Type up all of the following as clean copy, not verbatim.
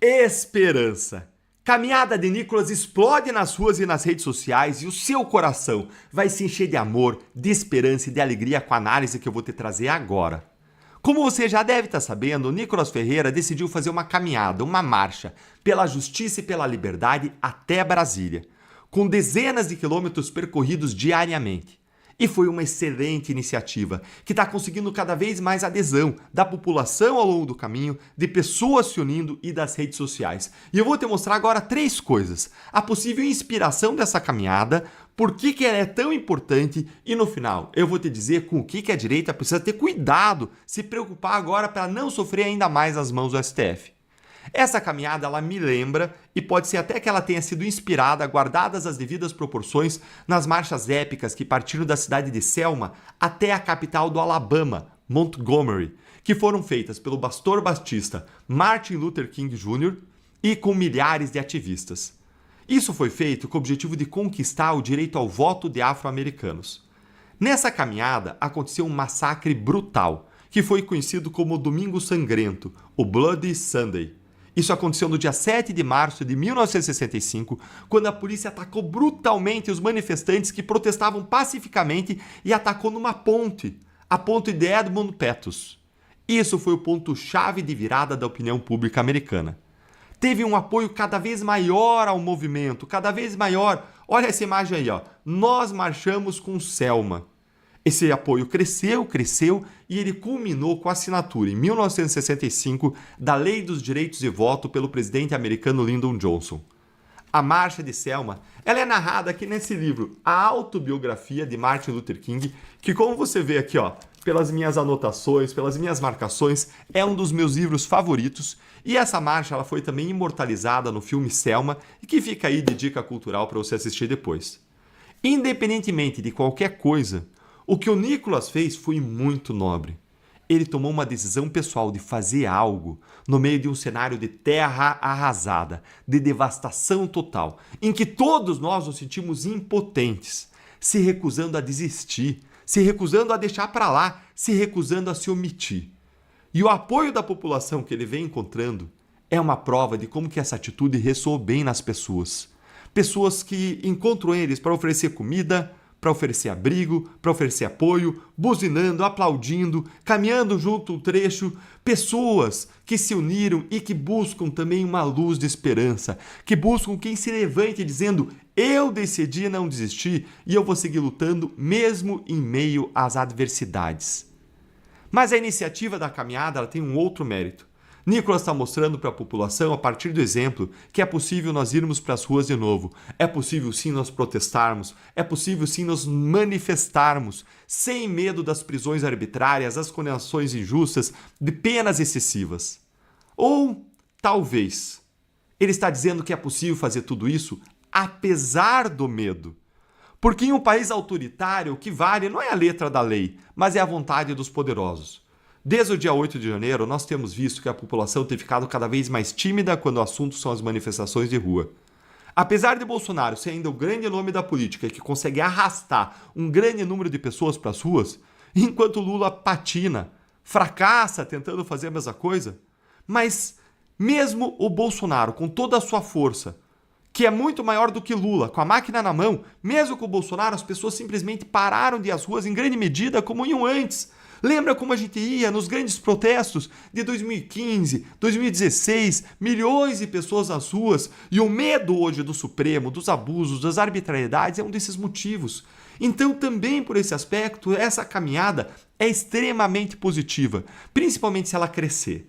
Esperança. Caminhada de Nicolas explode nas ruas e nas redes sociais e o seu coração vai se encher de amor, de esperança e de alegria com a análise que eu vou te trazer agora. Como você já deve estar sabendo, o Nicolas Ferreira decidiu fazer uma caminhada, uma marcha, pela justiça e pela liberdade até Brasília, com dezenas de quilômetros percorridos diariamente. E foi uma excelente iniciativa, que está conseguindo cada vez mais adesão da população ao longo do caminho, de pessoas se unindo e das redes sociais. E eu vou te mostrar agora 3 coisas. A possível inspiração dessa caminhada, por que ela é tão importante e no final eu vou te dizer com o que a direita precisa ter cuidado, se preocupar agora para não sofrer ainda mais as mãos do STF. Essa caminhada, ela me lembra, e pode ser até que ela tenha sido inspirada, guardadas as devidas proporções, nas marchas épicas que partiram da cidade de Selma até a capital do Alabama, Montgomery, que foram feitas pelo pastor batista Martin Luther King Jr. e com milhares de ativistas. Isso foi feito com o objetivo de conquistar o direito ao voto de afro-americanos. Nessa caminhada, aconteceu um massacre brutal, que foi conhecido como o Domingo Sangrento, o Bloody Sunday. Isso aconteceu no dia 7 de março de 1965, quando a polícia atacou brutalmente os manifestantes que protestavam pacificamente e atacou numa ponte, a ponte de Edmund Pettus. Isso foi o ponto-chave de virada da opinião pública americana. Teve um apoio cada vez maior ao movimento, cada vez maior. Olha essa imagem aí, ó. Nós marchamos com Selma. Esse apoio cresceu e ele culminou com a assinatura, em 1965, da Lei dos Direitos de Voto pelo presidente americano Lyndon Johnson. A Marcha de Selma, ela é narrada aqui nesse livro, A Autobiografia de Martin Luther King, que, como você vê aqui, ó, pelas minhas anotações, pelas minhas marcações, é um dos meus livros favoritos. E essa marcha, ela foi também imortalizada no filme Selma, e que fica aí de dica cultural para você assistir depois. Independentemente de qualquer coisa, o que o Nicolas fez foi muito nobre. Ele tomou uma decisão pessoal de fazer algo no meio de um cenário de terra arrasada, de devastação total, em que todos nós nos sentimos impotentes, se recusando a desistir, se recusando a deixar para lá, se recusando a se omitir. E o apoio da população que ele vem encontrando é uma prova de como que essa atitude ressoou bem nas pessoas. Pessoas que encontram eles para oferecer comida, para oferecer abrigo, para oferecer apoio, buzinando, aplaudindo, caminhando junto o trecho, pessoas que se uniram e que buscam também uma luz de esperança, que buscam quem se levante dizendo: eu decidi não desistir e eu vou seguir lutando mesmo em meio às adversidades. Mas a iniciativa da caminhada, ela tem um outro mérito. Nicolas está mostrando para a população, a partir do exemplo, que é possível nós irmos para as ruas de novo. É possível sim nós protestarmos. É possível sim nós manifestarmos, sem medo das prisões arbitrárias, das condenações injustas, de penas excessivas. Ou, talvez, ele está dizendo que é possível fazer tudo isso apesar do medo. Porque em um país autoritário, o que vale não é a letra da lei, mas é a vontade dos poderosos. Desde o dia 8 de janeiro, nós temos visto que a população tem ficado cada vez mais tímida quando o assunto são as manifestações de rua. Apesar de Bolsonaro ser ainda o grande nome da política que consegue arrastar um grande número de pessoas para as ruas, enquanto Lula patina, fracassa tentando fazer a mesma coisa, mas mesmo o Bolsonaro, com toda a sua força, que é muito maior do que Lula, com a máquina na mão, mesmo com o Bolsonaro, as pessoas simplesmente pararam de ir às ruas em grande medida como iam antes. Lembra como a gente ia nos grandes protestos de 2015, 2016, milhões de pessoas nas ruas, e o medo hoje do Supremo, dos abusos, das arbitrariedades é um desses motivos. Então, também por esse aspecto, essa caminhada é extremamente positiva, principalmente se ela crescer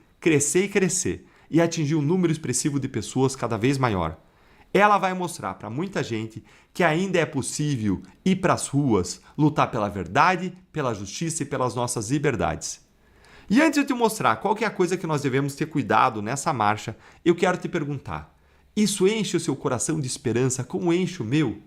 e atingir um número expressivo de pessoas cada vez maior. Ela vai mostrar para muita gente que ainda é possível ir para as ruas, lutar pela verdade, pela justiça e pelas nossas liberdades. E antes de te mostrar qual que é a coisa que nós devemos ter cuidado nessa marcha, eu quero te perguntar: isso enche o seu coração de esperança como enche o meu?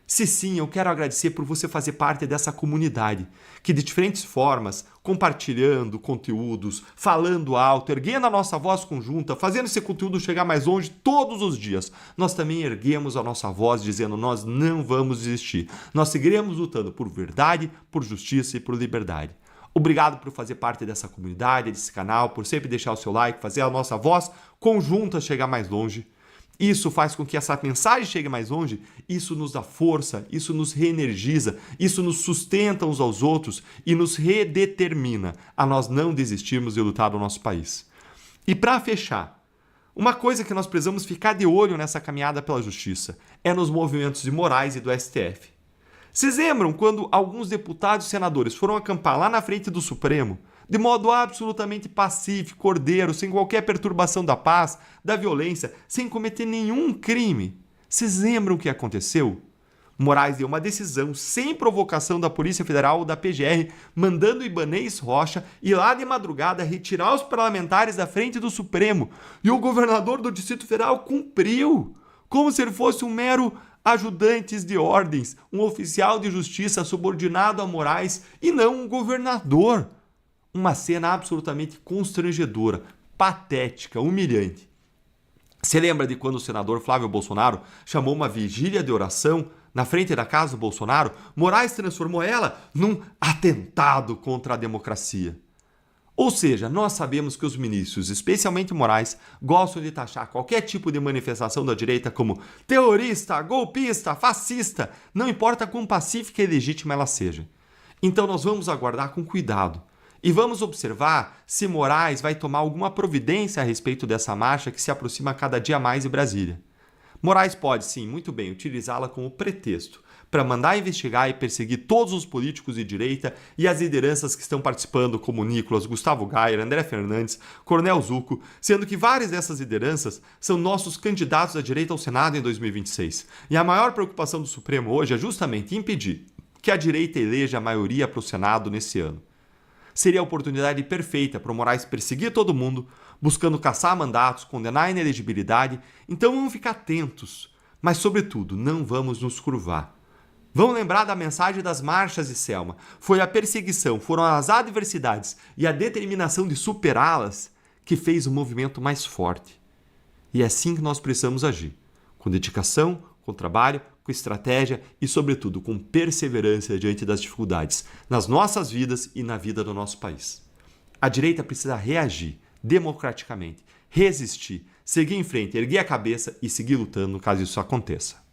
Se sim, eu quero agradecer por você fazer parte dessa comunidade, que de diferentes formas, compartilhando conteúdos, falando alto, erguendo a nossa voz conjunta, fazendo esse conteúdo chegar mais longe todos os dias, nós também erguemos a nossa voz dizendo: nós não vamos desistir. Nós seguiremos lutando por verdade, por justiça e por liberdade. Obrigado por fazer parte dessa comunidade, desse canal, por sempre deixar o seu like, fazer a nossa voz conjunta chegar mais longe. Isso faz com que essa mensagem chegue mais longe, isso nos dá força, isso nos reenergiza, isso nos sustenta uns aos outros e nos redetermina a nós não desistirmos de lutar no nosso país. E para fechar, uma coisa que nós precisamos ficar de olho nessa caminhada pela justiça é nos movimentos de Moraes e do STF. Vocês lembram quando alguns deputados e senadores foram acampar lá na frente do Supremo, de modo absolutamente pacífico, ordeiro, sem qualquer perturbação da paz, da violência, sem cometer nenhum crime? Vocês lembram o que aconteceu? Moraes deu uma decisão sem provocação da Polícia Federal ou da PGR, mandando o Ibanez Rocha ir lá de madrugada retirar os parlamentares da frente do Supremo. E o governador do Distrito Federal cumpriu, como se ele fosse um mero ajudante de ordens, um oficial de justiça subordinado a Moraes e não um governador. Uma cena absolutamente constrangedora, patética, humilhante. Você lembra de quando o senador Flávio Bolsonaro chamou uma vigília de oração na frente da casa do Bolsonaro? Moraes transformou ela num atentado contra a democracia. Ou seja, nós sabemos que os ministros, especialmente Moraes, gostam de taxar qualquer tipo de manifestação da direita como terrorista, golpista, fascista, não importa quão pacífica e legítima ela seja. Então nós vamos aguardar com cuidado. E vamos observar se Moraes vai tomar alguma providência a respeito dessa marcha que se aproxima cada dia mais de Brasília. Moraes pode, sim, muito bem, utilizá-la como pretexto para mandar investigar e perseguir todos os políticos de direita e as lideranças que estão participando, como Nicolas, Gustavo Gayer, André Fernandes, Coronel Zucco, sendo que várias dessas lideranças são nossos candidatos da direita ao Senado em 2026. E a maior preocupação do Supremo hoje é justamente impedir que a direita eleja a maioria para o Senado nesse ano. Seria a oportunidade perfeita para o Moraes perseguir todo mundo, buscando caçar mandatos, condenar a inelegibilidade. Então vamos ficar atentos, mas sobretudo não vamos nos curvar. Vamos lembrar da mensagem das marchas de Selma. Foi a perseguição, foram as adversidades e a determinação de superá-las que fez o movimento mais forte. E é assim que nós precisamos agir, com dedicação, com trabalho, com estratégia e, sobretudo, com perseverança diante das dificuldades nas nossas vidas e na vida do nosso país. A direita precisa reagir democraticamente, resistir, seguir em frente, erguer a cabeça e seguir lutando caso isso aconteça.